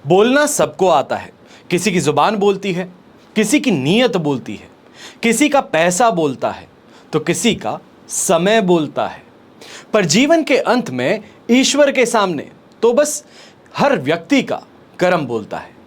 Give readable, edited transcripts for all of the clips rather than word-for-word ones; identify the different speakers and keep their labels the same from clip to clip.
Speaker 1: बोलना सबको आता है। किसी की जुबान बोलती है, किसी की नीयत बोलती है, किसी का पैसा बोलता है, तो किसी का समय बोलता है। पर जीवन के अंत में ईश्वर के सामने तो बस हर व्यक्ति का कर्म बोलता है।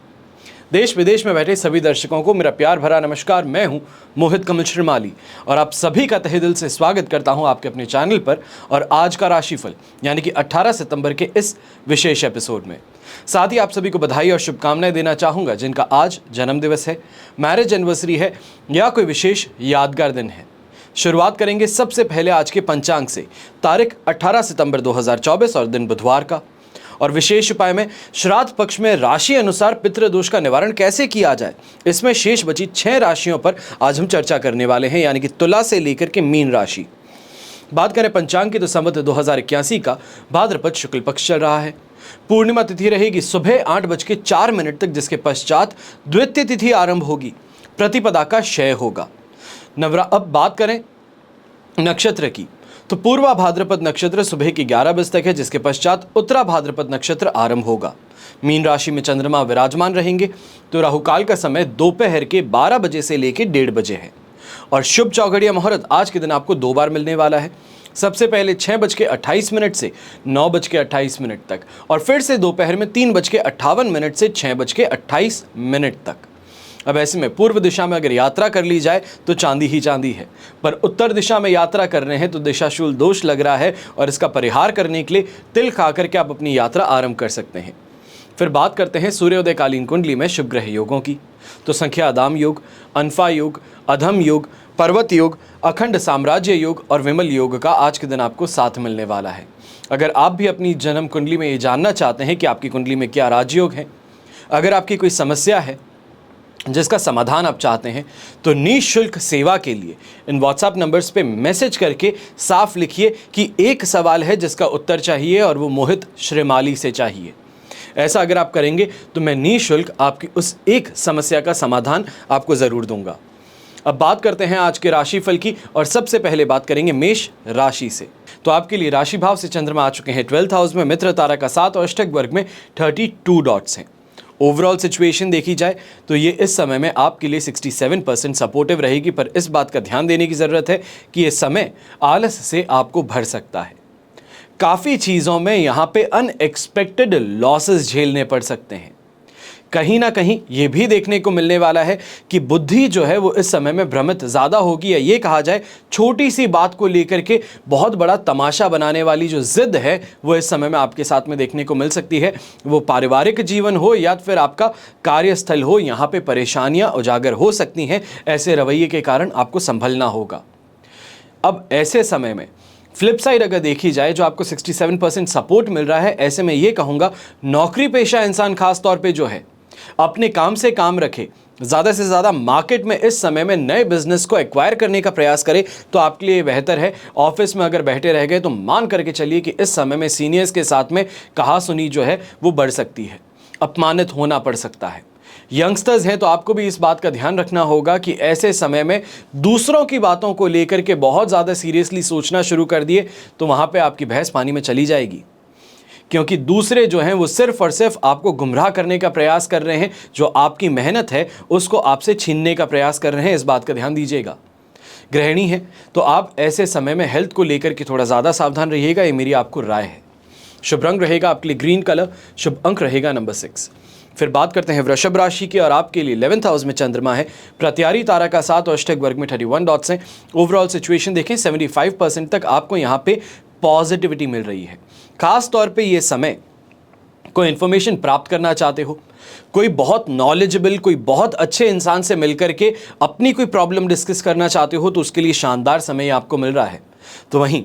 Speaker 1: देश विदेश में बैठे सभी दर्शकों को मेरा प्यार भरा नमस्कार। मैं हूं मोहित कमल श्रीमाली और आप सभी का तहे दिल से स्वागत करता हूं आपके अपने चैनल पर और आज का राशिफल यानी कि 18 सितंबर के इस विशेष एपिसोड में। साथ ही आप सभी को बधाई और शुभकामनाएं देना चाहूंगा जिनका आज जन्म दिवस है, मैरिज एनिवर्सरी है या कोई विशेष यादगार दिन है। शुरुआत करेंगे सबसे पहले आज के पंचांग से। तारीख 18 सितंबर 2024 और दिन बुधवार का। और विशेष उपाय में श्राद्ध पक्ष में राशि अनुसार पितृदोष का निवारण कैसे किया जाए, इसमें शेष बची 6 राशियों पर आज हम चर्चा करने वाले हैं, यानी कि तुला से लेकर के मीन राशि। बात करें पंचांग की तो संवत 2081 का भाद्रपद शुक्ल पक्ष चल रहा है। पूर्णिमा तिथि रहेगी सुबह 8:04 तक, जिसके पश्चात द्वितीय तिथि आरंभ होगी। प्रतिपदा का क्षय होगा। अब बात करें नक्षत्र की तो पूर्वा भाद्रपद नक्षत्र सुबह की 11 बजे तक है, जिसके पश्चात उत्तरा भाद्रपद नक्षत्र आरंभ होगा। मीन राशि में चंद्रमा विराजमान रहेंगे तो राहुकाल का समय दोपहर के 12 बजे से लेकर 1:30 बजे है। और शुभ चौघड़िया मुहूर्त आज के दिन आपको 2 बार मिलने वाला है। सबसे पहले 6:28 से 9:28 तक और फिर से दोपहर में 3:58 से 6:28 तक। अब ऐसे में पूर्व दिशा में अगर यात्रा कर ली जाए तो चांदी ही चांदी है, पर उत्तर दिशा में यात्रा कर रहे हैं तो दिशाशूल दोष लग रहा है और इसका परिहार करने के लिए तिल खा करके आप अपनी यात्रा आरंभ कर सकते हैं। फिर बात करते हैं सूर्योदय कालीन कुंडली में शुभ ग्रह योगों की तो संख्या आदाम योग, अनफा योग, अधम योग, पर्वत योग, अखंड साम्राज्य योग और विमल योग का आज के दिन आपको साथ मिलने वाला है। अगर आप भी अपनी जन्म कुंडली में ये जानना चाहते हैं कि आपकी कुंडली में क्या राजयोग है, अगर आपकी कोई समस्या है जिसका समाधान आप चाहते हैं, तो निःशुल्क सेवा के लिए इन व्हाट्सएप नंबर्स पे मैसेज करके साफ लिखिए कि एक सवाल है जिसका उत्तर चाहिए और वो मोहित श्रीमाली से चाहिए। ऐसा अगर आप करेंगे तो मैं निःशुल्क आपकी उस एक समस्या का समाधान आपको ज़रूर दूंगा। अब बात करते हैं आज के राशिफल की और सबसे पहले बात करेंगे मेष राशि से। तो आपके लिए राशि भाव से चंद्रमा आ चुके हैं 12th हाउस में, मित्र तारा का 7 और अष्टक वर्ग में 32 डॉट्स हैं। ओवरऑल सिचुएशन देखी जाए तो ये इस समय में आपके लिए 67% सपोर्टिव रहेगी, पर इस बात का ध्यान देने की ज़रूरत है कि ये समय आलस से आपको भर सकता है। काफ़ी चीज़ों में यहाँ पे अनएक्सपेक्टेड लॉसेस झेलने पड़ सकते हैं। कहीं ना कहीं ये भी देखने को मिलने वाला है कि बुद्धि जो है वो इस समय में भ्रमित ज़्यादा होगी, या ये कहा जाए छोटी सी बात को लेकर के बहुत बड़ा तमाशा बनाने वाली जो जिद है वो इस समय में आपके साथ में देखने को मिल सकती है। वो पारिवारिक जीवन हो या फिर आपका कार्यस्थल हो, यहाँ पे परेशानियाँ उजागर हो सकती हैं। ऐसे रवैये के कारण आपको संभलना होगा। अब ऐसे समय में फ्लिप साइड अगर देखी जाए, जो आपको 67% सपोर्ट मिल रहा है, ऐसे में ये कहूँगा नौकरी पेशा इंसान खास तौर पे जो है अपने काम से काम रखे, ज़्यादा से ज़्यादा मार्केट में इस समय में नए बिजनेस को एक्वायर करने का प्रयास करे तो आपके लिए बेहतर है। ऑफिस में अगर बैठे रह गए तो मान करके चलिए कि इस समय में सीनियर्स के साथ में कहासुनी जो है वो बढ़ सकती है, अपमानित होना पड़ सकता है। यंगस्टर्स हैं तो आपको भी इस बात का ध्यान रखना होगा कि ऐसे समय में दूसरों की बातों को लेकर के बहुत ज़्यादा सीरियसली सोचना शुरू कर दिए तो वहाँ पे आपकी भैंस पानी में चली जाएगी, क्योंकि दूसरे जो हैं वो सिर्फ और सिर्फ आपको गुमराह करने का प्रयास कर रहे हैं। जो आपकी मेहनत है उसको आपसे छीनने का प्रयास कर रहे हैं, इस बात का ध्यान दीजिएगा। गृहिणी है तो आप ऐसे समय में हेल्थ को लेकर के थोड़ा ज़्यादा सावधान रहिएगा, ये मेरी आपको राय है। शुभ रंग रहेगा आपके लिए ग्रीन कलर, शुभ अंक रहेगा नंबर 6। फिर बात करते हैं वृषभ राशि की और आपके लिए 11th हाउस में चंद्रमा है, प्रत्यारी तारा का 7 और अष्टक वर्ग में 31 डॉट्स हैं। ओवरऑल सिचुएशन देखें 75% तक आपको यहाँ पे पॉजिटिविटी मिल रही है। खास तौर पे ये समय कोई इन्फॉर्मेशन प्राप्त करना चाहते हो, कोई बहुत नॉलेजेबल, कोई बहुत अच्छे इंसान से मिलकर के अपनी कोई प्रॉब्लम डिस्कस करना चाहते हो तो उसके लिए शानदार समय आपको मिल रहा है। तो वहीं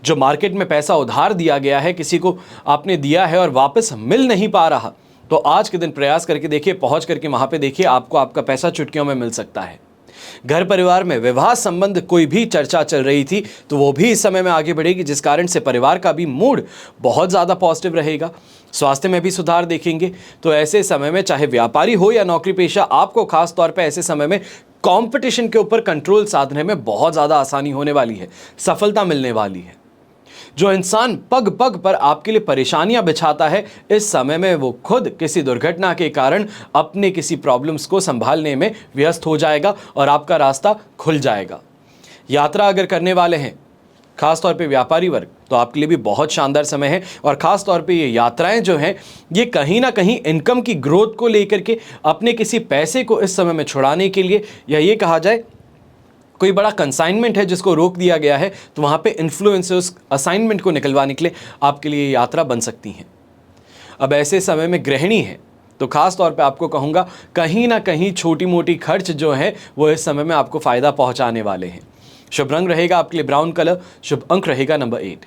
Speaker 1: जो मार्केट में पैसा उधार दिया गया है, किसी को आपने दिया है और वापस मिल नहीं पा रहा, तो आज के दिन प्रयास करके देखिए, पहुंच करके वहां पे देखिए, आपको आपका पैसा चुटकियों में मिल सकता है। घर परिवार में विवाह संबंध कोई भी चर्चा चल रही थी तो वो भी इस समय में आगे बढ़ेगी, जिस कारण से परिवार का भी मूड बहुत ज़्यादा पॉजिटिव रहेगा। स्वास्थ्य में भी सुधार देखेंगे। तो ऐसे समय में चाहे व्यापारी हो या नौकरी पेशा, आपको खास तौर पे ऐसे समय में कंपटीशन के ऊपर कंट्रोल साधने में बहुत ज़्यादा आसानी होने वाली है, सफलता मिलने वाली है। जो इंसान पग पग पर आपके लिए परेशानियां बिछाता है, इस समय में वो खुद किसी दुर्घटना के कारण अपने किसी प्रॉब्लम्स को संभालने में व्यस्त हो जाएगा और आपका रास्ता खुल जाएगा। यात्रा अगर करने वाले हैं, खास तौर पे व्यापारी वर्ग, तो आपके लिए भी बहुत शानदार समय है। और खास तौर पे ये यात्राएं जो हैं, ये कहीं ना कहीं इनकम की ग्रोथ को लेकर के, अपने किसी पैसे को इस समय में छुड़ाने के लिए, या ये कहा जाए कोई बड़ा कंसाइनमेंट है जिसको रोक दिया गया है, तो वहाँ पे इन्फ्लुएंस से उस असाइनमेंट को निकलवाने के लिए आपके लिए यात्रा बन सकती हैं। अब ऐसे समय में गृहिणी है तो खास तौर पे आपको कहूँगा, कहीं ना कहीं छोटी मोटी खर्च जो है वो इस समय में आपको फ़ायदा पहुँचाने वाले हैं। शुभ रंग रहेगा आपके लिए ब्राउन कलर, शुभ अंक रहेगा नंबर 8।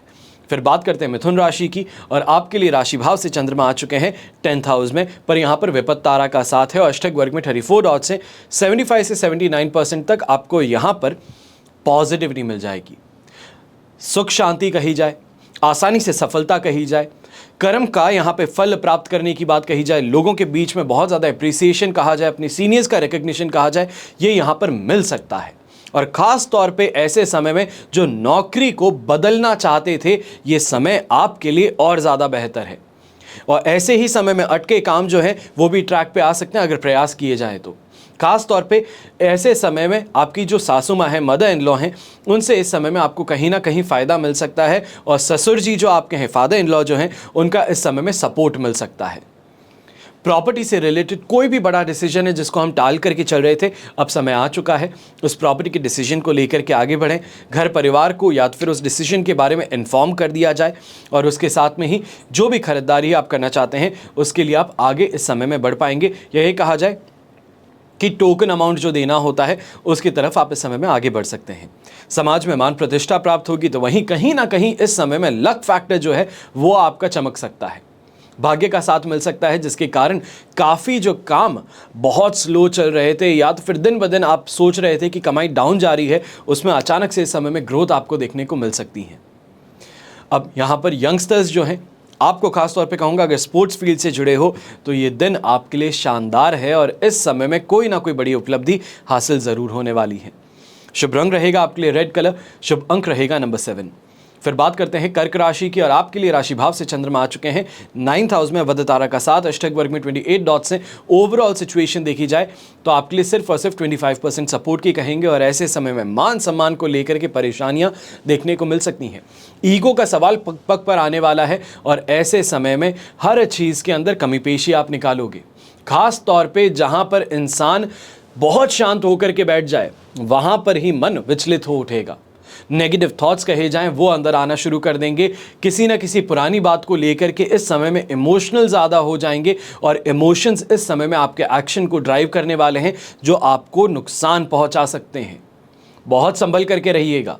Speaker 1: फिर बात करते हैं मिथुन राशि की, और आपके लिए राशि भाव से चंद्रमा आ चुके हैं 10th हाउस में, पर यहाँ पर विपत्त तारा का साथ है और अष्टक वर्ग में 34 डॉट से 75 से 79% तक आपको यहाँ पर पॉजिटिविटी मिल जाएगी। सुख शांति कही जाए, आसानी से सफलता कही जाए, कर्म का यहाँ पे फल प्राप्त करने की बात कही जाए, लोगों के बीच में बहुत ज़्यादा अप्रिसिएशन कहा जाए, अपनी सीनियर्स का रिकग्निशन कहा जाए, ये यहाँ पर मिल सकता है। और ख़ास तौर पे ऐसे समय में जो नौकरी को बदलना चाहते थे, ये समय आपके लिए और ज़्यादा बेहतर है। और ऐसे ही समय में अटके काम जो है वो भी ट्रैक पे आ सकते हैं अगर प्रयास किए जाएँ तो। खास तौर पे ऐसे समय में आपकी जो सासू माँ हैं, मदर इन लॉ हैं, उनसे इस समय में आपको कहीं ना कहीं फ़ायदा मिल सकता है। और ससुर जी जो आपके हैं, फादर इन लॉ जो हैं, उनका इस समय में सपोर्ट मिल सकता है। प्रॉपर्टी से रिलेटेड कोई भी बड़ा डिसीजन है जिसको हम टाल करके चल रहे थे, अब समय आ चुका है उस प्रॉपर्टी के डिसीजन को लेकर के आगे बढ़ें। घर परिवार को या फिर उस डिसीजन के बारे में इन्फॉर्म कर दिया जाए, और उसके साथ में ही जो भी खरीदारी आप करना चाहते हैं उसके लिए आप आगे इस समय में बढ़ पाएंगे। यही कहा जाए कि टोकन अमाउंट जो देना होता है उसकी तरफ आप इस समय में आगे बढ़ सकते हैं। समाज में मान प्रतिष्ठा प्राप्त होगी, तो वहीं कहीं ना कहीं इस समय में लक फैक्टर जो है वो आपका चमक सकता है। भाग्य का साथ मिल सकता है, जिसके कारण काफ़ी जो काम बहुत स्लो चल रहे थे, या तो फिर दिन ब दिन आप सोच रहे थे कि कमाई डाउन जा रही है, उसमें अचानक से इस समय में ग्रोथ आपको देखने को मिल सकती है। अब यहाँ पर यंगस्टर्स जो हैं, आपको खास तौर पे कहूँगा, अगर स्पोर्ट्स फील्ड से जुड़े हो तो ये दिन आपके लिए शानदार है, और इस समय में कोई ना कोई बड़ी उपलब्धि हासिल ज़रूर होने वाली है। शुभ रंग रहेगा आपके लिए रेड कलर, शुभ अंक रहेगा नंबर 7। फिर बात करते हैं कर्क राशि की, और आपके लिए राशि भाव से चंद्रमा आ चुके हैं 9th हाउस में, वध तारा का साथ, अष्टक वर्ग में 28 डॉट से। ओवरऑल सिचुएशन देखी जाए तो आपके लिए सिर्फ और सिर्फ 25% सपोर्ट की कहेंगे, और ऐसे समय में मान सम्मान को लेकर के परेशानियां देखने को मिल सकती हैं। ईगो का सवाल पग पर आने वाला है, और ऐसे समय में हर चीज़ के अंदर कमी पेशी आप निकालोगे। खास तौर पर जहाँ पर इंसान बहुत शांत होकर के बैठ जाए, वहाँ पर ही मन विचलित हो उठेगा। नेगेटिव थॉट्स कहे जाएं वो अंदर आना शुरू कर देंगे। किसी ना किसी पुरानी बात को लेकर के इस समय में इमोशनल ज़्यादा हो जाएंगे, और इमोशंस इस समय में आपके एक्शन को ड्राइव करने वाले हैं, जो आपको नुकसान पहुंचा सकते हैं। बहुत संभल करके रहिएगा।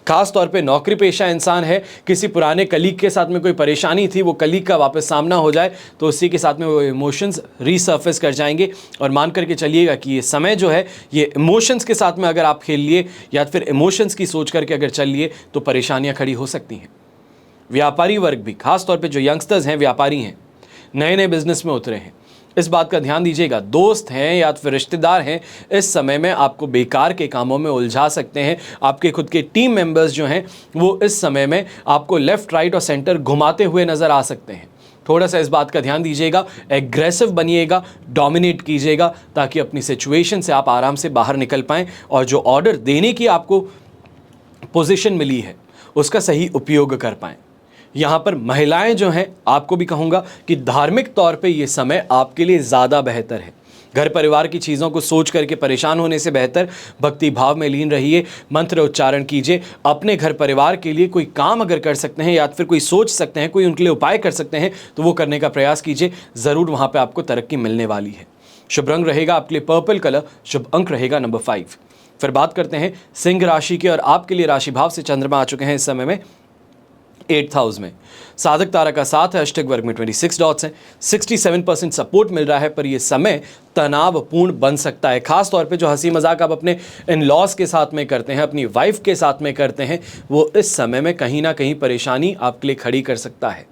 Speaker 1: खास तौर पे नौकरी पेशा इंसान है, किसी पुराने कलीग के साथ में कोई परेशानी थी, वो कलीग का वापस सामना हो जाए तो उसी के साथ में वो इमोशंस रीसर्फेस कर जाएंगे। और मान करके चलिएगा कि ये समय जो है, ये इमोशंस के साथ में अगर आप खेल लिए या फिर इमोशंस की सोच करके अगर चल लिए तो परेशानियां खड़ी हो सकती हैं। व्यापारी वर्ग भी, खास तौर पर जो यंगस्टर्स हैं, व्यापारी हैं, नए नए बिजनेस में उतरे हैं, इस बात का ध्यान दीजिएगा। दोस्त हैं या फिर रिश्तेदार हैं, इस समय में आपको बेकार के कामों में उलझा सकते हैं। आपके खुद के टीम मेंबर्स जो हैं वो इस समय में आपको लेफ्ट राइट और सेंटर घुमाते हुए नज़र आ सकते हैं। थोड़ा सा इस बात का ध्यान दीजिएगा, एग्रेसिव बनिएगा, डोमिनेट कीजिएगा, ताकि अपनी सिचुएशन से आप आराम से बाहर निकल पाएँ, और जो ऑर्डर देने की आपको पोजीशन मिली है उसका सही उपयोग कर पाएँ। यहाँ पर महिलाएं जो हैं, आपको भी कहूँगा कि धार्मिक तौर पे ये समय आपके लिए ज़्यादा बेहतर है। घर परिवार की चीज़ों को सोच करके परेशान होने से बेहतर भक्ति भाव में लीन रहिए, मंत्र उच्चारण कीजिए। अपने घर परिवार के लिए कोई काम अगर कर सकते हैं या फिर कोई सोच सकते हैं, कोई उनके लिए उपाय कर सकते हैं, तो वो करने का प्रयास कीजिए। ज़रूर वहाँ पर आपको तरक्की मिलने वाली है। शुभ रंग रहेगा आपके लिए पर्पल कलर, शुभ अंक रहेगा नंबर 5। फिर बात करते हैं सिंह राशि की, और आपके लिए राशि भाव से चंद्रमा आ चुके हैं इस समय में 8th हाउस में। साधक तारा का साथ है, अष्टक वर्ग में 26 डॉट्स हैं, 67% सपोर्ट मिल रहा है, पर यह समय तनावपूर्ण बन सकता है। खास तौर पे जो हंसी मजाक आप अपने इन लॉज के साथ में करते हैं, अपनी वाइफ के साथ में करते हैं, वो इस समय में कहीं ना कहीं परेशानी आपके लिए खड़ी कर सकता है।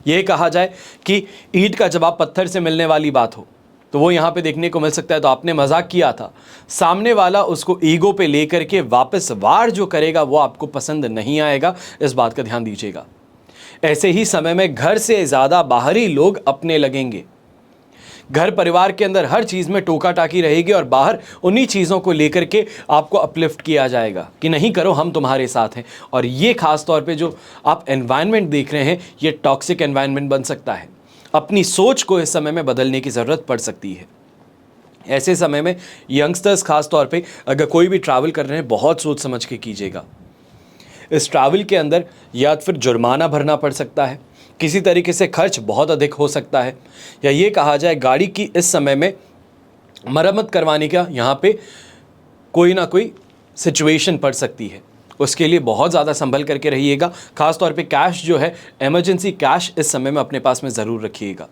Speaker 1: यह कहा जाए कि ईंट का जवाब पत्थर से मिलने वाली बात हो, तो वो यहाँ पे देखने को मिल सकता है। तो आपने मजाक किया था, सामने वाला उसको ईगो पे लेकर के वापस वार जो करेगा वो आपको पसंद नहीं आएगा, इस बात का ध्यान दीजिएगा। ऐसे ही समय में घर से ज़्यादा बाहरी लोग अपने लगेंगे। घर परिवार के अंदर हर चीज़ में टोका टाकी रहेगी और बाहर उन्हीं चीज़ों को लेकर के आपको अपलिफ्ट किया जाएगा कि नहीं करो, हम तुम्हारे साथ हैं। और ये खास तौर पे जो आप एनवायरनमेंट देख रहे हैं, ये टॉक्सिक एनवायरनमेंट बन सकता है। अपनी सोच को इस समय में बदलने की ज़रूरत पड़ सकती है। ऐसे समय में यंगस्टर्स खास तौर पे अगर कोई भी ट्रैवल कर रहे हैं, बहुत सोच समझ के कीजिएगा। इस ट्रैवल के अंदर या फिर जुर्माना भरना पड़ सकता है, किसी तरीके से खर्च बहुत अधिक हो सकता है, या ये कहा जाए गाड़ी की इस समय में मरम्मत करवाने का यहाँ पे कोई ना कोई सिचुएशन पड़ सकती है। उसके लिए बहुत ज़्यादा संभल करके रहिएगा। खास तौर पे कैश जो है, इमरजेंसी कैश इस समय में अपने पास में ज़रूर रखिएगा।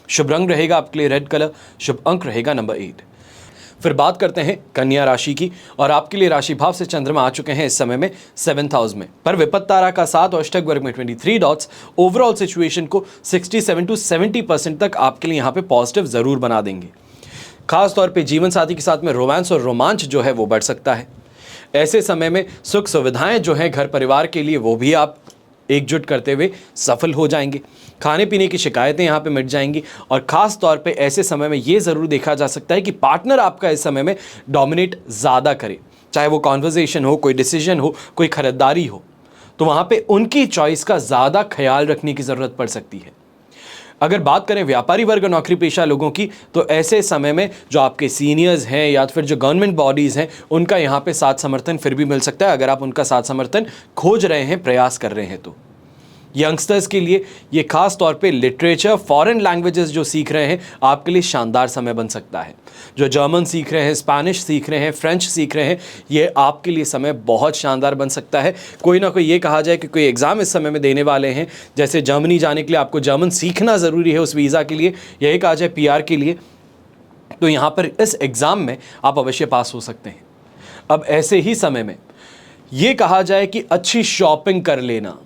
Speaker 1: शुभ रंग रहेगा आपके लिए रेड कलर, शुभ अंक रहेगा नंबर 8। फिर बात करते हैं कन्या राशि की, और आपके लिए राशि भाव से चंद्रमा आ चुके हैं इस समय में 7th हाउस में, पर विपत्त तारा का 7 और अष्टक वर्ग में 23 डॉट्स ओवरऑल सिचुएशन को 67 to 70% तक आपके लिए यहाँ पे पॉजिटिव जरूर बना देंगे। खास तौर पे जीवन साथी के साथ में रोमांस और रोमांच जो है वो बढ़ सकता है। ऐसे समय में सुख सुविधाएं जो है घर परिवार के लिए, वो भी आप एकजुट करते हुए सफल हो जाएंगे। खाने पीने की शिकायतें यहाँ पे मिट जाएंगी। और ख़ास तौर पे ऐसे समय में ये ज़रूर देखा जा सकता है कि पार्टनर आपका इस समय में डोमिनेट ज़्यादा करे, चाहे वो कॉन्वर्जेशन हो, कोई डिसीजन हो, कोई खरीदारी हो, तो वहाँ पे उनकी चॉइस का ज़्यादा ख्याल रखने की ज़रूरत पड़ सकती है। अगर बात करें व्यापारी वर्ग और नौकरी पेशा लोगों की, तो ऐसे समय में जो आपके सीनियर्स हैं या फिर जो गवर्नमेंट बॉडीज़ हैं, उनका यहाँ पे साथ समर्थन फिर भी मिल सकता है, अगर आप उनका साथ समर्थन खोज रहे हैं, प्रयास कर रहे हैं तो। यंगस्टर्स के लिए ये खास तौर पे लिटरेचर, फॉरेन लैंग्वेजेस जो सीख रहे हैं, आपके लिए शानदार समय बन सकता है। जो जर्मन सीख रहे हैं, स्पेनिश सीख रहे हैं, फ्रेंच सीख रहे हैं, ये आपके लिए समय बहुत शानदार बन सकता है। कोई ना कोई ये कहा जाए कि कोई एग्ज़ाम इस समय में देने वाले हैं, जैसे जर्मनी जाने के लिए आपको जर्मन सीखना ज़रूरी है उस वीज़ा के लिए, यही कहा जाए PR के लिए, तो यहाँ पर इस एग्ज़ाम में आप अवश्य पास हो सकते हैं। अब ऐसे ही समय में ये कहा जाए कि अच्छी शॉपिंग कर लेना,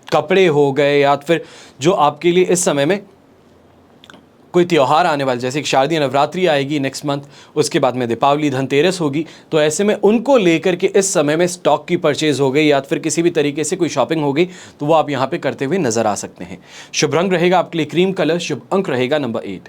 Speaker 1: कपड़े हो गए या फिर जो आपके लिए इस समय में कोई त्यौहार आने वाले, जैसे कि शारदीय नवरात्रि आएगी नेक्स्ट मंथ, उसके बाद में दीपावली, धनतेरस होगी, तो ऐसे में उनको लेकर के इस समय में स्टॉक की परचेज हो गई या फिर किसी भी तरीके से कोई शॉपिंग हो गई, तो वो आप यहाँ पे करते हुए नजर आ सकते हैं। शुभ रंग रहेगा आपके लिए क्रीम कलर, शुभ अंक रहेगा नंबर 8।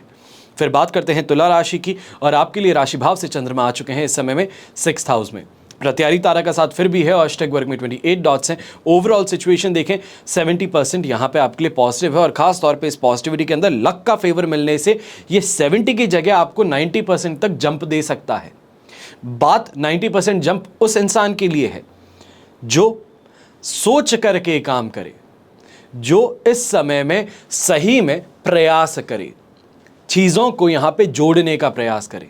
Speaker 1: फिर बात करते हैं तुला राशि की, और आपके लिए राशि भाव से चंद्रमा आ चुके हैं इस समय में 6th हाउस में। प्रत्यारी तारा का साथ फिर भी है और अष्टक वर्ग में 28 डॉट्स हैं। ओवरऑल सिचुएशन देखें 70% यहाँ पे आपके लिए पॉजिटिव है, और खास तौर पे इस पॉजिटिविटी के अंदर लक का फेवर मिलने से ये 70 की जगह आपको 90% तक जंप दे सकता है। बात 90% जंप उस इंसान के लिए है जो सोच करके काम करे, जो इस समय में सही में प्रयास करे, चीज़ों को यहाँ पे जोड़ने का प्रयास करे।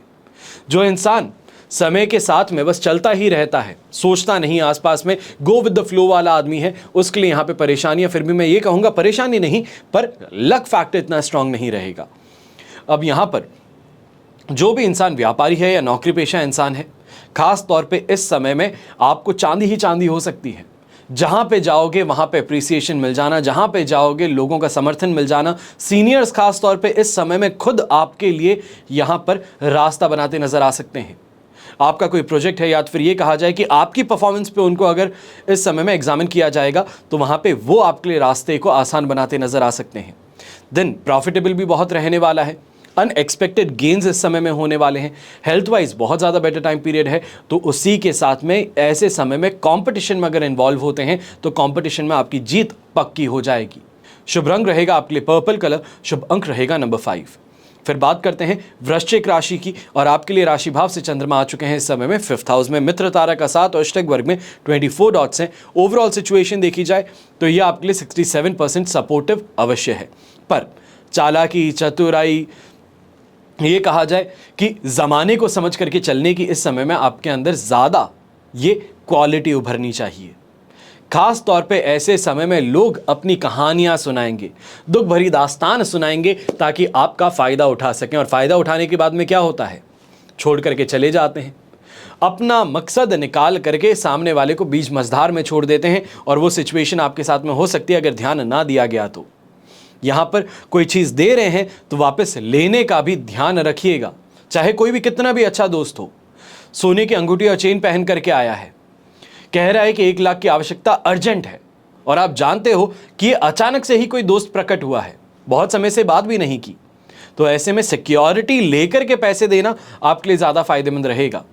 Speaker 1: जो इंसान समय के साथ में बस चलता ही रहता है, सोचता नहीं आसपास में, गो विद द फ्लो वाला आदमी है, उसके लिए यहाँ पे परेशानियाँ, फिर भी मैं ये कहूँगा परेशानी नहीं, पर लक फैक्टर इतना स्ट्रांग नहीं रहेगा। अब यहाँ पर जो भी इंसान व्यापारी है या नौकरी पेशा इंसान है, खास तौर पे इस समय में आपको चांदी ही चांदी हो सकती है। जहाँ पे जाओगे वहाँ पे अप्रिसिएशन मिल जाना, जहाँ पे जाओगे लोगों का समर्थन मिल जाना, सीनियर्स खास तौर पे इस समय में खुद आपके लिए यहाँ पर रास्ता बनाते नजर आ सकते हैं। आपका कोई प्रोजेक्ट है या फिर ये कहा जाए कि आपकी परफॉर्मेंस पे उनको अगर इस समय में एग्जामिन किया जाएगा, तो वहाँ पे वो आपके लिए रास्ते को आसान बनाते नजर आ सकते हैं। दिन प्रॉफिटेबल भी बहुत रहने वाला है, अनएक्सपेक्टेड गेन्स इस समय में होने वाले हैं। हेल्थ वाइज बहुत ज़्यादा बेटर टाइम पीरियड है, तो उसी के साथ में ऐसे समय में कंपटीशन में अगर इन्वॉल्व होते हैं तो कंपटीशन में आपकी जीत पक्की हो जाएगी। शुभ रंग रहेगा आपके लिए पर्पल कलर, शुभ अंक रहेगा नंबर 5। फिर बात करते हैं वृश्चिक राशि की, और आपके लिए राशि भाव से चंद्रमा आ चुके हैं इस समय में 5th हाउस में। मित्र तारा का साथ और अष्टक वर्ग में 24 डॉट्स हैं। ओवरऑल सिचुएशन देखी जाए तो ये आपके लिए 67% सपोर्टिव अवश्य है, पर चालाकी, चतुराई, ये कहा जाए कि ज़माने को समझ करके चलने की इस समय में आपके अंदर ज़्यादा ये क्वालिटी उभरनी चाहिए। खास तौर पे ऐसे समय में लोग अपनी कहानियां सुनाएंगे, दुख भरी दास्तान सुनाएंगे, ताकि आपका फ़ायदा उठा सकें, और फ़ायदा उठाने के बाद में क्या होता है, छोड़ करके चले जाते हैं। अपना मकसद निकाल करके सामने वाले को बीच मझधार में छोड़ देते हैं, और वो सिचुएशन आपके साथ में हो सकती है अगर ध्यान ना दिया गया तो। यहां पर कोई चीज दे रहे हैं तो वापस लेने का भी ध्यान रखिएगा, चाहे कोई भी कितना भी अच्छा दोस्त हो। सोने की अंगूठी और चेन पहन करके आया है, कह रहा है कि 1 लाख की आवश्यकता अर्जेंट है, और आप जानते हो कि अचानक से ही कोई दोस्त प्रकट हुआ है, बहुत समय से बात भी नहीं की, तो ऐसे में सिक्योरिटी लेकर के पैसे देना आपके लिए ज्यादा फायदेमंद रहेगा।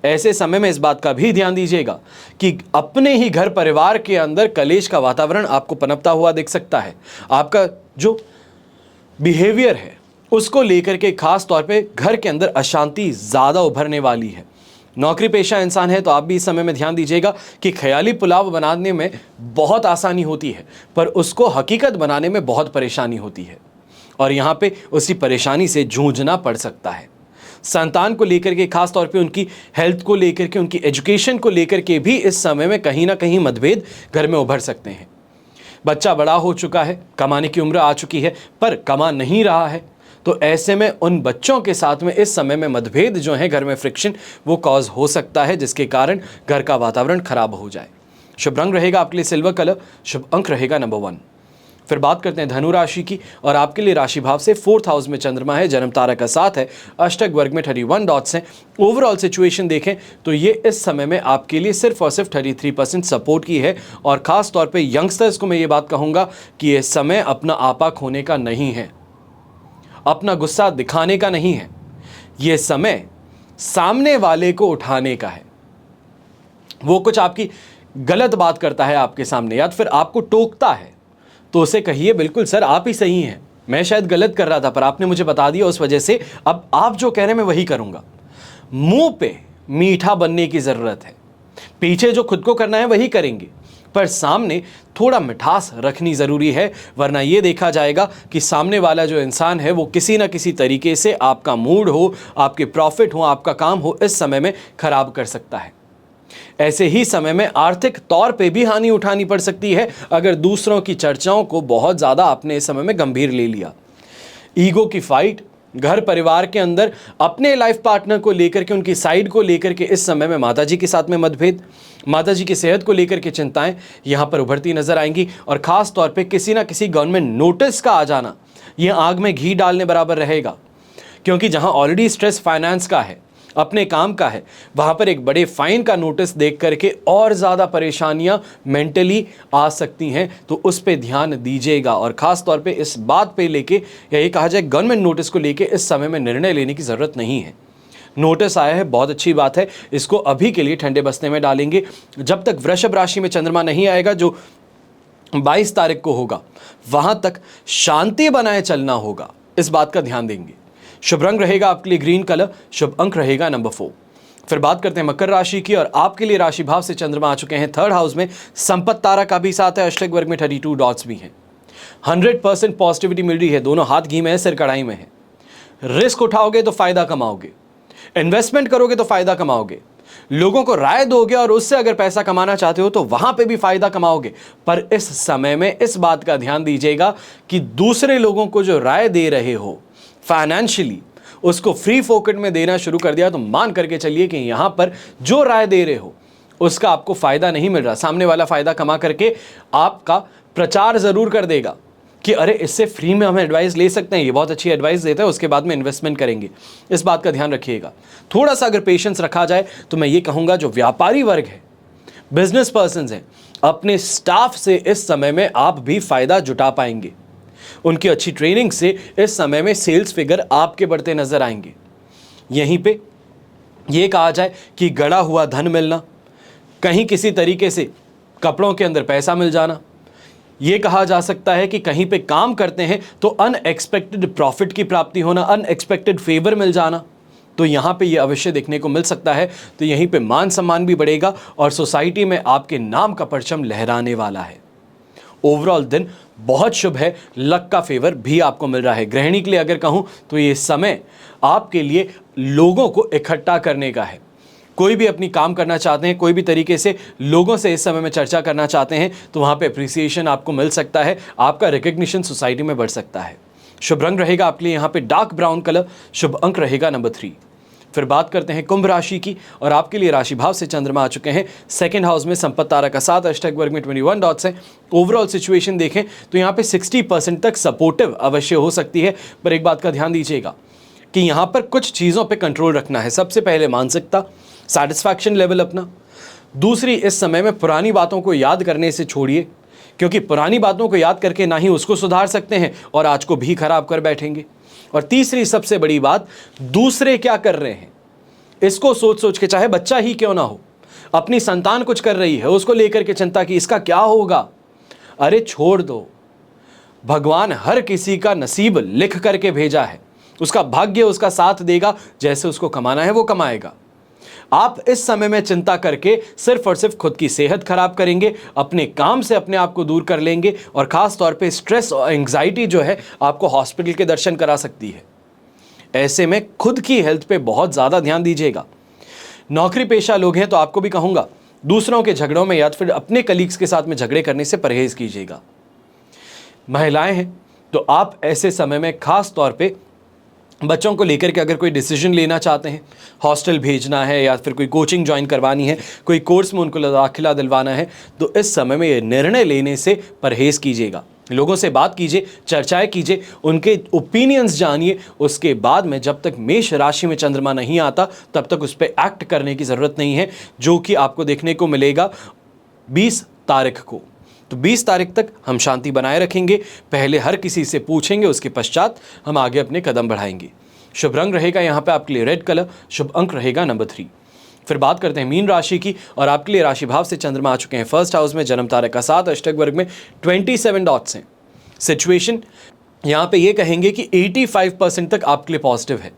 Speaker 1: ऐसे समय में इस बात का भी ध्यान दीजिएगा कि अपने ही घर परिवार के अंदर कलेश का वातावरण आपको पनपता हुआ दिख सकता है। आपका जो बिहेवियर है उसको लेकर के खास तौर पे घर के अंदर अशांति ज्यादा उभरने वाली है। नौकरी पेशा इंसान है तो आप भी इस समय में ध्यान दीजिएगा कि ख्याली पुलाव बनाने में बहुत आसानी होती है, पर उसको हकीकत बनाने में बहुत परेशानी होती है, और यहाँ पे उसी परेशानी से जूझना पड़ सकता है। संतान को लेकर के, खास तौर पे उनकी हेल्थ को लेकर के, उनकी एजुकेशन को लेकर के भी इस समय में कहीं ना कहीं मतभेद घर में उभर सकते हैं। बच्चा बड़ा हो चुका है, कमाने की उम्र आ चुकी है, पर कमा नहीं रहा है, तो ऐसे में उन बच्चों के साथ में इस समय में मतभेद जो है, घर में फ्रिक्शन वो कॉज हो सकता है, जिसके कारण घर का वातावरण खराब हो जाए। शुभ रंग रहेगा आपके लिए सिल्वर कलर, शुभ अंक रहेगा नंबर 1। फिर बात करते हैं धनु राशि की, और आपके लिए राशि भाव से 4th हाउस में चंद्रमा है, जन्म तारा का 7 है, अष्टक वर्ग में 31 डॉट्स हैं। ओवरऑल सिचुएशन देखें तो ये इस समय में आपके लिए सिर्फ और सिर्फ 33% सपोर्ट की है, और खास तौर पे यंगस्टर्स को मैं ये बात कहूँगा कि ये समय अपना आपा खोने का नहीं है, अपना गुस्सा दिखाने का नहीं है, ये समय सामने वाले को उठाने का है। वो कुछ आपकी गलत बात करता है आपके सामने, या फिर आपको टोकता है, तो उसे कहिए बिल्कुल सर आप ही सही हैं, मैं शायद गलत कर रहा था पर आपने मुझे बता दिया, उस वजह से अब आप जो कह रहे हैं मैं वही करूंगा। मुंह पे मीठा बनने की जरूरत है, पीछे जो खुद को करना है वही करेंगे, पर सामने थोड़ा मिठास रखनी जरूरी है, वरना ये देखा जाएगा कि सामने वाला जो इंसान है वो किसी ना किसी तरीके से आपका मूड हो, आपके प्रॉफिट हो, आपका काम हो, इस समय में खराब कर सकता है। ऐसे ही समय में आर्थिक तौर पे भी हानि उठानी पड़ सकती है अगर दूसरों की चर्चाओं को बहुत ज्यादा आपने इस समय में गंभीर ले लिया। ईगो की फाइट घर परिवार के अंदर, अपने लाइफ पार्टनर को लेकर के, उनकी साइड को लेकर के इस समय में माताजी के साथ में मतभेद, माताजी की सेहत को लेकर के चिंताएं यहां पर उभरती नजर आएंगी, और खास तौर पे किसी ना किसी गवर्नमेंट नोटिस का आ जाना यह आग में घी डालने बराबर रहेगा, क्योंकि जहां ऑलरेडी स्ट्रेस फाइनेंस का है, अपने काम का है, वहां पर एक बड़े फाइन का नोटिस देख करके और ज़्यादा परेशानियां मेंटली आ सकती हैं, तो उस पे ध्यान दीजिएगा। और ख़ास तौर पे इस बात पे लेके, या ये कहा जाए गवर्नमेंट नोटिस को लेके इस समय में निर्णय लेने की ज़रूरत नहीं है। नोटिस आया है, बहुत अच्छी बात है, इसको अभी के लिए ठंडे बस्ते में डालेंगे। जब तक वृषभ राशि में चंद्रमा नहीं आएगा, जो 22 तारीख को होगा, वहां तक शांति बनाए चलना होगा, इस बात का ध्यान देंगे। शुभ रंग रहेगा आपके लिए ग्रीन कलर, शुभ अंक रहेगा नंबर 4। फिर बात करते हैं मकर राशि की, और आपके लिए राशि भाव से चंद्रमा आ चुके हैं 3rd हाउस में, संपत्ति तारा का भी साथ है, अष्टक वर्ग में 32 डॉट्स भी हैं। 100% पॉजिटिविटी मिल रही है, दोनों हाथ घी में है, सिर कढ़ाई में है। रिस्क उठाओगे तो फायदा कमाओगे, इन्वेस्टमेंट करोगे तो फायदा कमाओगे, लोगों को राय दोगे और उससे अगर पैसा कमाना चाहते हो तो वहां पे भी फायदा कमाओगे। पर इस समय में इस बात का ध्यान दीजिएगा कि दूसरे लोगों को जो राय दे रहे हो फाइनेंशियली, उसको फ्री फोकट में देना शुरू कर दिया तो मान करके चलिए कि यहां पर जो राय दे रहे हो उसका आपको फायदा नहीं मिल रहा। सामने वाला फायदा कमा करके आपका प्रचार जरूर कर देगा कि अरे इससे फ्री में हम एडवाइस ले सकते हैं, ये बहुत अच्छी एडवाइस देता है, उसके बाद में इन्वेस्टमेंट करेंगे। इस बात का ध्यान रखिएगा। थोड़ा सा अगर पेशेंस रखा जाए तो मैं ये कहूँगा जो व्यापारी वर्ग है, बिजनेस पर्सन्स हैं, अपने स्टाफ से इस समय में आप भी फायदा जुटा पाएंगे। उनकी अच्छी ट्रेनिंग से इस समय में सेल्स फिगर आपके बढ़ते नजर आएंगे। यहीं पे ये कहा जाए कि गड़ा हुआ धन मिलना, कहीं किसी तरीके से कपड़ों के अंदर पैसा मिल जाना, ये कहा जा सकता है कि कहीं पे काम करते हैं तो अनएक्सपेक्टेड प्रॉफिट की प्राप्ति होना, अनएक्सपेक्टेड फेवर मिल जाना, तो यहाँ पे ये अवश्य देखने को मिल सकता है। तो यहीं पे मान सम्मान भी बढ़ेगा और सोसाइटी में आपके नाम का परचम लहराने वाला है। ओवरऑल दिन बहुत शुभ है, लक का फेवर भी आपको मिल रहा है। गृहिणी के लिए अगर कहूँ तो ये समय आपके लिए लोगों को इकट्ठा करने का है। कोई भी अपनी काम करना चाहते हैं, कोई भी तरीके से लोगों से इस समय में चर्चा करना चाहते हैं, तो वहाँ पे अप्रिसिएशन आपको मिल सकता है, आपका रिकग्निशन सोसाइटी में बढ़ सकता है। शुभ रंग रहेगा आपके लिए यहाँ पे डार्क ब्राउन कलर, शुभ अंक रहेगा नंबर 3। फिर बात करते हैं कुंभ राशि की, और आपके लिए राशि भाव से चंद्रमा आ चुके हैं सेकंड हाउस में, संपत्ति तारा का 7, अष्टक वर्ग में 21 डॉट्स है। ओवरऑल सिचुएशन देखें तो यहाँ पे 60% तक सपोर्टिव अवश्य हो सकती है, पर एक बात का ध्यान दीजिएगा कि यहाँ पर कुछ चीज़ों पे कंट्रोल रखना है। सबसे पहले मानसिकता, सैटिस्फैक्शन लेवल अपना। दूसरी, इस समय में पुरानी बातों को याद करने से छोड़िए, क्योंकि पुरानी बातों को याद करके ना ही उसको सुधार सकते हैं और आज को भी खराब कर बैठेंगे। और तीसरी सबसे बड़ी बात, दूसरे क्या कर रहे हैं इसको सोच सोच के, चाहे बच्चा ही क्यों ना हो, अपनी संतान कुछ कर रही है उसको लेकर के चिंता की इसका क्या होगा। अरे छोड़ दो, भगवान हर किसी का नसीब लिख करके भेजा है, उसका भाग्य उसका साथ देगा, जैसे उसको कमाना है वो कमाएगा। आप इस समय में चिंता करके सिर्फ और सिर्फ खुद की सेहत खराब करेंगे, अपने काम से अपने आप को दूर कर लेंगे, और खास तौर पे स्ट्रेस और एंग्जाइटी जो है आपको हॉस्पिटल के दर्शन करा सकती है। ऐसे में खुद की हेल्थ पे बहुत ज़्यादा ध्यान दीजिएगा। नौकरी पेशा लोग हैं तो आपको भी कहूँगा, दूसरों के झगड़ों में या फिर अपने कलीग्स के साथ में झगड़े करने से परहेज कीजिएगा। महिलाएं हैं तो आप ऐसे समय में खास तौर पे बच्चों को लेकर के अगर कोई डिसीजन लेना चाहते हैं, हॉस्टल भेजना है या फिर कोई कोचिंग ज्वाइन करवानी है, कोई कोर्स में उनको दाखिला दिलवाना है, तो इस समय में ये निर्णय लेने से परहेज कीजिएगा। लोगों से बात कीजिए, चर्चाएं कीजिए, उनके ओपिनियंस जानिए। उसके बाद में जब तक मेष राशि में चंद्रमा नहीं आता तब तक उस पर एक्ट करने की ज़रूरत नहीं है, जो कि आपको देखने को मिलेगा 20 तारीख को। तो 20 तारीख तक हम शांति बनाए रखेंगे, पहले हर किसी से पूछेंगे, उसके पश्चात हम आगे अपने कदम बढ़ाएंगे। शुभ रंग रहेगा यहाँ पे आपके लिए रेड कलर, शुभ अंक रहेगा नंबर 3। फिर बात करते हैं मीन राशि की, और आपके लिए राशि भाव से चंद्रमा आ चुके हैं फर्स्ट हाउस में, जन्म तारा का 7, अष्टक वर्ग में 27 डॉट्स हैं। सिचुएशन यहाँ पे ये कहेंगे कि 85% तक आपके लिए पॉजिटिव है।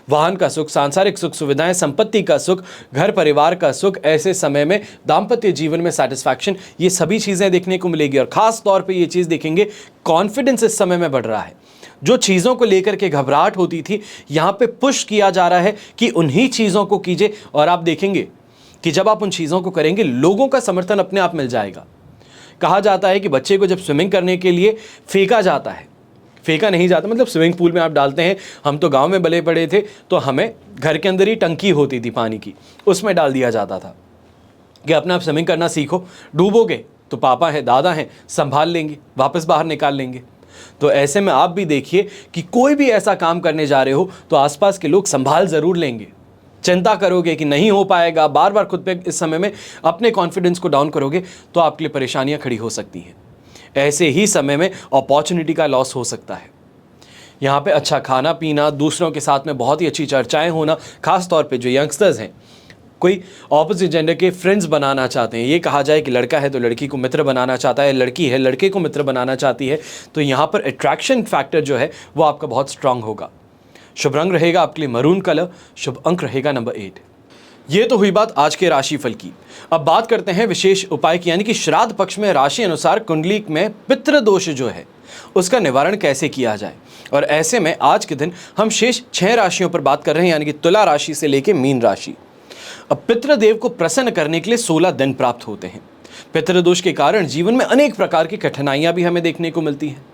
Speaker 1: वाहन का सुख, सांसारिक सुख सुविधाएं, संपत्ति का सुख, घर परिवार का सुख, ऐसे समय में दाम्पत्य जीवन में सैटिस्फैक्शन, ये सभी चीज़ें देखने को मिलेगी। और खास तौर पे ये चीज़ देखेंगे, कॉन्फिडेंस इस समय में बढ़ रहा है। जो चीज़ों को लेकर के घबराहट होती थी, यहाँ पे पुश किया जा रहा है कि उन्हीं चीज़ों को कीजिए, और आप देखेंगे कि जब आप उन चीज़ों को करेंगे लोगों का समर्थन अपने आप मिल जाएगा। कहा जाता है कि बच्चे को जब स्विमिंग करने के लिए फेंका जाता है, फेंका नहीं जाता मतलब स्विमिंग पूल में आप डालते हैं, हम तो गांव में बड़े पड़े थे तो हमें घर के अंदर ही टंकी होती थी पानी की, उसमें डाल दिया जाता था कि अपने आप स्विमिंग करना सीखो, डूबोगे तो पापा हैं दादा हैं संभाल लेंगे, वापस बाहर निकाल लेंगे। तो ऐसे में आप भी देखिए कि कोई भी ऐसा काम करने जा रहे हो तो आसपास के लोग संभाल ज़रूर लेंगे। चिंता करोगे कि नहीं हो पाएगा, बार बार खुद पे इस समय में अपने कॉन्फिडेंस को डाउन करोगे तो आपके लिए परेशानियां खड़ी हो सकती हैं। ऐसे ही समय में अपॉर्चुनिटी का लॉस हो सकता है। यहाँ पे अच्छा खाना पीना, दूसरों के साथ में बहुत ही अच्छी चर्चाएं होना, खास तौर पे जो यंगस्टर्स हैं, कोई ऑपोजिट जेंडर के फ्रेंड्स बनाना चाहते हैं, ये कहा जाए कि लड़का है तो लड़की को मित्र बनाना चाहता है, लड़की है लड़के को मित्र बनाना चाहती है, तो यहाँ पर अट्रैक्शन फैक्टर जो है वो आपका बहुत स्ट्रांग होगा। शुभ रंग रहेगा आपके लिए मरून कलर, शुभ अंक रहेगा नंबर 8। ये तो हुई बात आज के राशिफल की। अब बात करते हैं विशेष उपाय की, यानी कि श्राद्ध पक्ष में राशि अनुसार कुंडली में पितृ दोष जो है उसका निवारण कैसे किया जाए। और ऐसे में आज के दिन हम शेष 6 राशियों पर बात कर रहे हैं, यानी कि तुला राशि से लेकर मीन राशि। अब पितृदेव को प्रसन्न करने के लिए 16 दिन प्राप्त होते हैं। पितृदोष के कारण जीवन में अनेक प्रकार की कठिनाइयां भी हमें देखने को मिलती हैं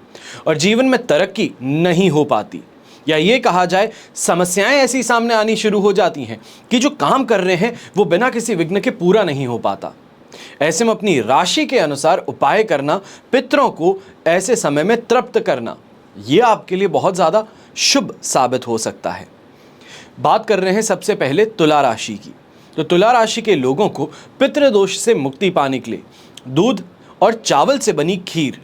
Speaker 1: और जीवन में तरक्की नहीं हो पाती, या ये कहा जाए समस्याएं ऐसी सामने आनी शुरू हो जाती हैं कि जो काम कर रहे हैं वो बिना किसी विघ्न के पूरा नहीं हो पाता। ऐसे में अपनी राशि के अनुसार उपाय करना, पितरों को ऐसे समय में तृप्त करना, ये आपके लिए बहुत ज़्यादा शुभ साबित हो सकता है। बात कर रहे हैं सबसे पहले तुला राशि की। तो तुला राशि के लोगों को पितृदोष से मुक्ति पाने के लिए दूध और चावल से बनी खीर,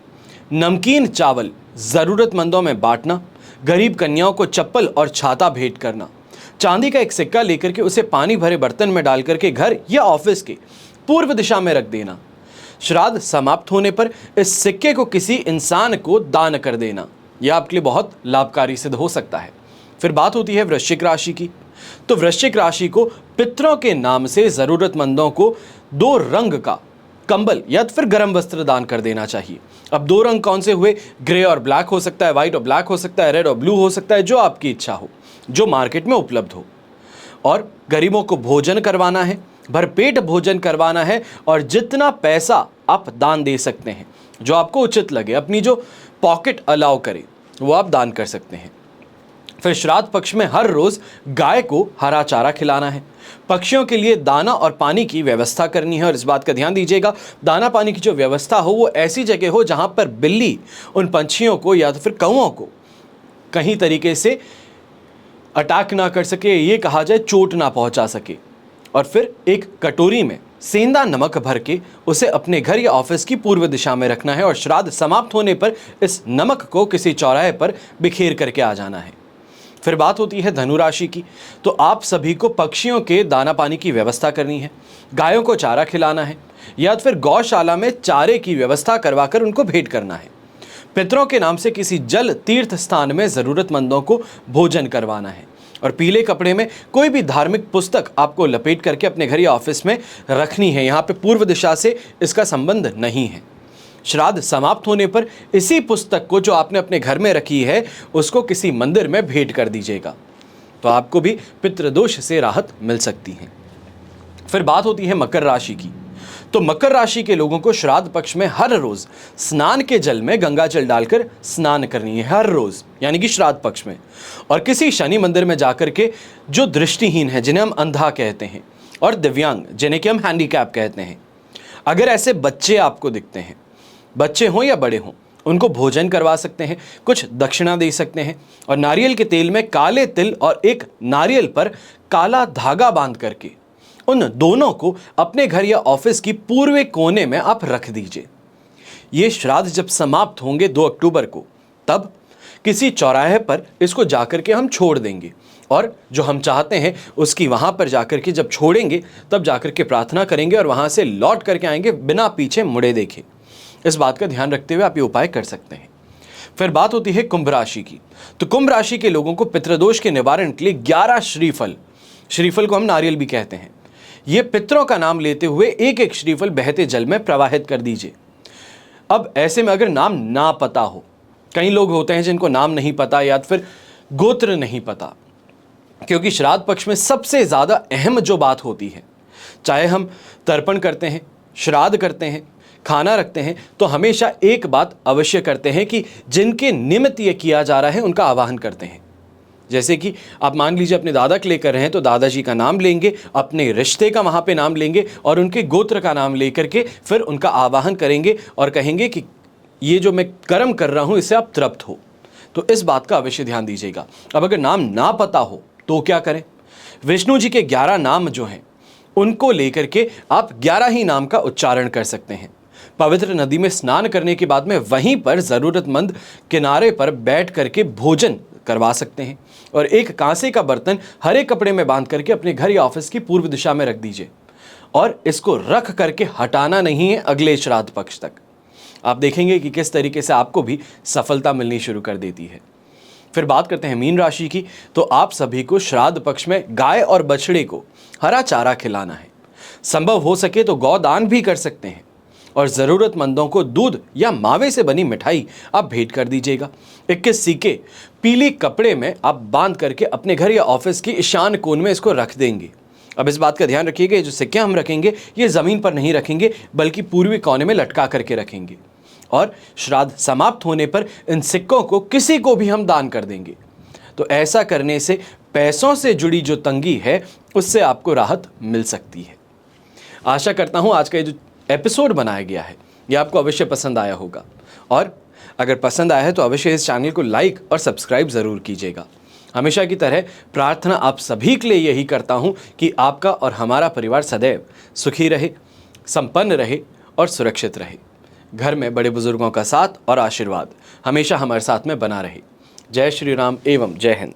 Speaker 1: नमकीन चावल ज़रूरतमंदों में बांटना, गरीब कन्याओं को चप्पल और छाता भेंट करना, चांदी का एक सिक्का लेकर के उसे पानी भरे बर्तन में डाल करके घर या ऑफिस के पूर्व दिशा में रख देना, श्राद्ध समाप्त होने पर इस सिक्के को किसी इंसान को दान कर देना, यह आपके लिए बहुत लाभकारी सिद्ध हो सकता है। फिर बात होती है वृश्चिक राशि की। तो वृश्चिक राशि को पितरों के नाम से ज़रूरतमंदों को 2 रंग का कंबल या फिर गर्म वस्त्र दान कर देना चाहिए। अब 2 रंग कौन से हुए? ग्रे और ब्लैक हो सकता है, व्हाइट और ब्लैक हो सकता है, रेड और ब्लू हो सकता है, जो आपकी इच्छा हो, जो मार्केट में उपलब्ध हो। और गरीबों को भोजन करवाना है, भरपेट भोजन करवाना है, और जितना पैसा आप दान दे सकते हैं, जो आपको उचित लगे, अपनी जो पॉकेट अलाउ करे, वो आप दान कर सकते हैं। फिर श्राद्ध पक्ष में हर रोज गाय को हरा चारा खिलाना है। पक्षियों के लिए दाना और पानी की व्यवस्था करनी है, और इस बात का ध्यान दीजिएगा, दाना पानी की जो व्यवस्था हो वो ऐसी जगह हो जहां पर बिल्ली उन पंछियों को या तो फिर कौओं को कहीं तरीके से अटैक ना कर सके, ये कहा जाए चोट ना पहुंचा सके। और फिर एक कटोरी में सेंधा नमक भर के उसे अपने घर या ऑफिस की पूर्व दिशा में रखना है, और श्राद्ध समाप्त होने पर इस नमक को किसी चौराहे पर बिखेर करके आ जाना है। फिर बात होती है धनु राशि की। तो आप सभी को पक्षियों के दाना पानी की व्यवस्था करनी है, गायों को चारा खिलाना है, या फिर गौशाला में चारे की व्यवस्था करवाकर उनको भेंट करना है। पितरों के नाम से किसी जल तीर्थ स्थान में जरूरतमंदों को भोजन करवाना है, और पीले कपड़े में कोई भी धार्मिक पुस्तक आपको लपेट करके अपने घर या ऑफिस में रखनी है। यहाँ पे पूर्व दिशा से इसका संबंध नहीं है। श्राद्ध समाप्त होने पर इसी पुस्तक को जो आपने अपने घर में रखी है उसको किसी मंदिर में भेंट कर दीजिएगा, तो आपको भी पितृदोष से राहत मिल सकती है। फिर बात होती है मकर राशि की। तो मकर राशि के लोगों को श्राद्ध पक्ष में हर रोज स्नान के जल में गंगा जल डालकर स्नान करनी है, हर रोज, यानी कि श्राद्ध पक्ष में। और किसी शनि मंदिर में जाकर के जो दृष्टिहीन है, जिन्हें हम अंधा कहते हैं, और दिव्यांग, जिन्हें कि हम हैंडीकैप कहते हैं, अगर ऐसे बच्चे आपको दिखते हैं, बच्चे हों या बड़े हों, उनको भोजन करवा सकते हैं, कुछ दक्षिणा दे सकते हैं, और नारियल के तेल में काले तिल और एक नारियल पर काला धागा बांध करके उन दोनों को अपने घर या ऑफिस की पूर्वी कोने में आप रख दीजिए। ये श्राद्ध जब समाप्त होंगे 2 अक्टूबर को, तब किसी चौराहे पर इसको जाकर के हम छोड़ देंगे, और जो हम चाहते हैं उसकी वहाँ पर जाकर के जब छोड़ेंगे तब जाकर के प्रार्थना करेंगे, और वहाँ से लौट करके आएंगे बिना पीछे मुड़े देखे। इस बात का ध्यान रखते हुए आप ये उपाय कर सकते हैं। फिर बात होती है कुंभ राशि की। तो कुंभ राशि के लोगों को पितृदोष के निवारण के लिए 11 श्रीफल, श्रीफल को हम नारियल भी कहते हैं, ये पितरों का नाम लेते हुए एक एक श्रीफल बहते जल में प्रवाहित कर दीजिए। अब ऐसे में अगर नाम ना पता हो, कई लोग होते हैं जिनको नाम नहीं पता या फिर गोत्र नहीं पता, क्योंकि श्राद्ध पक्ष में सबसे ज़्यादा अहम जो बात होती है, चाहे हम तर्पण करते हैं, श्राद्ध करते हैं, खाना रखते हैं, तो हमेशा एक बात अवश्य करते हैं कि जिनके निमित्त ये किया जा रहा है उनका आवाहन करते हैं। जैसे कि आप मान लीजिए अपने दादा के लिए कर रहे हैं तो दादाजी का नाम लेंगे, अपने रिश्ते का वहाँ पे नाम लेंगे और उनके गोत्र का नाम लेकर के फिर उनका आवाहन करेंगे और कहेंगे कि ये जो मैं कर्म कर रहा हूँ इससे आप तृप्त हो। तो इस बात का अवश्य ध्यान दीजिएगा। अब अगर नाम ना पता हो तो क्या करें? विष्णु जी के 11 नाम जो हैं उनको लेकर के आप 11 ही नाम का उच्चारण कर सकते हैं। पवित्र नदी में स्नान करने के बाद में वहीं पर ज़रूरतमंद किनारे पर बैठ करके भोजन करवा सकते हैं, और एक कांसे का बर्तन हरे कपड़े में बांध करके अपने घर या ऑफिस की पूर्व दिशा में रख दीजिए, और इसको रख करके हटाना नहीं है अगले श्राद्ध पक्ष तक। आप देखेंगे कि किस तरीके से आपको भी सफलता मिलनी शुरू कर देती है। फिर बात करते हैं मीन राशि की। तो आप सभी को श्राद्ध पक्ष में गाय और बछड़े को हरा चारा खिलाना है। संभव हो सके तो गौदान भी कर सकते हैं, और ज़रूरतमंदों को दूध या मावे से बनी मिठाई आप भेंट कर दीजिएगा। 21 सिक्के पीली कपड़े में आप बांध करके अपने घर या ऑफिस की ईशान कोण में इसको रख देंगे। अब इस बात का ध्यान रखिएगा, ये जो सिक्के हम रखेंगे ये ज़मीन पर नहीं रखेंगे, बल्कि पूर्वी कोने में लटका करके रखेंगे, और श्राद्ध समाप्त होने पर इन सिक्कों को किसी को भी हम दान कर देंगे। तो ऐसा करने से पैसों से जुड़ी जो तंगी है उससे आपको राहत मिल सकती है। आशा करता हूँ आज का ये जो एपिसोड बनाया गया है ये आपको अवश्य पसंद आया होगा, और अगर पसंद आया है तो अवश्य इस चैनल को लाइक और सब्सक्राइब ज़रूर कीजिएगा। हमेशा की तरह प्रार्थना आप सभी के लिए यही करता हूँ कि आपका और हमारा परिवार सदैव सुखी रहे, संपन्न रहे और सुरक्षित रहे। घर में बड़े बुजुर्गों का साथ और आशीर्वाद हमेशा हमारे साथ में बना रहे। जय श्री राम एवं जय हिंद।